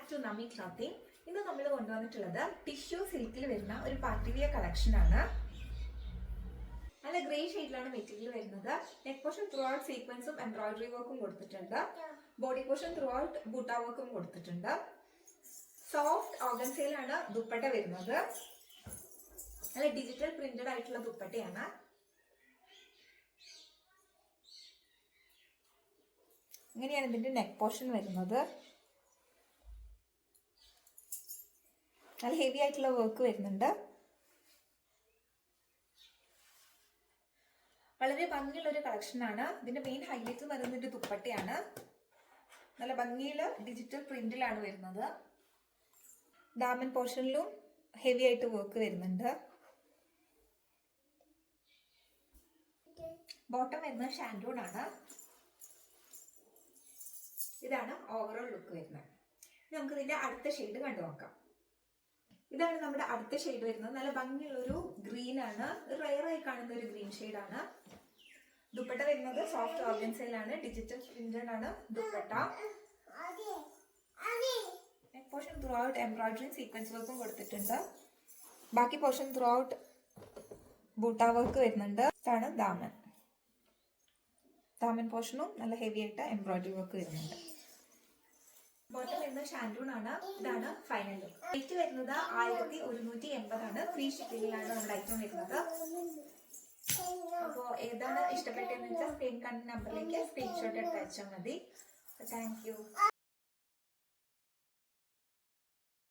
Back to നമ്മി clothing. ഇന്ന് നമ്മൾ കൊണ്ടുവന്നിട്ടുള്ളത് ടിഷ്യൂ സിൽക്കിൽ വരുന്ന ഒരു പാർട്ടി വിയർ കളക്ഷൻ ആണ്. നല്ല ഗ്രേ ഷെയ്ഡിലാണ് മെറ്റീരിയൽ വരുന്നത്. നെക്ക് പോർഷൻ ത്രൂ ഔട്ട് സീക്വൻസും എംബ്രോയിഡറി വർക്കും കൊടുത്തിട്ടുണ്ട്. ബോഡി പോർഷൻ ത്രൂ ഔട്ട് ബൂട്ട വർക്കും കൊടുത്തിട്ടുണ്ട്. സോഫ്റ്റ് ഓർഗൻസയിലാണ് ദുപ്പട്ട വരുന്നത്. നല്ല ഡിജിറ്റൽ പ്രിന്റഡ് ആയിട്ടുള്ള ദുപ്പട്ടയാണ്. ഇങ്ങനെയാണ് ഇതിന്റെ നെക്ക് പോർഷൻ വരുന്നത്. നല്ല ഹെവി ആയിട്ടുള്ള വർക്ക് വരുന്നുണ്ട്. വളരെ ഭംഗിയുള്ള ഒരു കളക്ഷൻ ആണ്. ഇതിന്റെ മെയിൻ ഹൈലൈറ്റ് വരുന്നത് ദുപ്പട്ടയാണ്. നല്ല ഭംഗിയുള്ള ഡിജിറ്റൽ പ്രിന്റിലാണ് വരുന്നത്. ദാമൻ പോർഷനിലും ഹെവി ആയിട്ട് വർക്ക് വരുന്നുണ്ട്. ബോട്ടം വരുന്നത് ഷാൻഡൂൺ ആണ്. ഇതാണ് ഓവറോൾ ലുക്ക് വരുന്നത്. നമുക്ക് ഇതിന്റെ അടുത്ത ഷെയ്ഡ് കണ്ടു നോക്കാം. ഇതാണ് നമ്മുടെ അടുത്ത ഷെയ്ഡ് വരുന്നത്. നല്ല ഭംഗിയുള്ള ഒരു ഗ്രീൻ ആണ്. റയർ ആയി കാണുന്ന ഒരു ഗ്രീൻ ഷെയ്ഡ് ആണ്. ദുപ്പട്ട വരുന്നത് സോഫ്റ്റ് ഓർഗൻസയിലാണ്. ഡിജിറ്റൽ പ്രിന്റഡ് ആണ് dupatta. Neck portion through out embroidery sequence വർക്കും കൊടുത്തിട്ടുണ്ട്. ബാക്കി പോർഷൻ ത്രൂ ഔട്ട് ബൂട്ട വർക്ക് വരുന്നുണ്ട്. ഇതാണ് ദാമൻ. ദാമൻ പോർഷനും നല്ല ഹെവി ആയിട്ട് എംബ്രോയിഡറി വർക്ക് വരുന്നുണ്ട്. ബോട്ടം വരുന്നത് ഷാൻഡൂൺ ആണ്. ഇതാണ് ഫൈനൽ ലുക്ക്. റേറ്റ് വരുന്നത് 1180 ആണ്. ഫ്രീ ഷിപ്പിംഗിലാണ് നമ്മുടെ ഐറ്റം വരുന്നത്. അപ്പോൾ ഏതാണ് ഇഷ്ടപ്പെട്ടതെന്ന് വെച്ചാൽ സ്ക്രീൻ കണ്ട നമ്പറിലേക്ക് സ്ക്രീൻഷോട്ട് എടുത്ത് അയച്ചാൽ മതി. Thank you.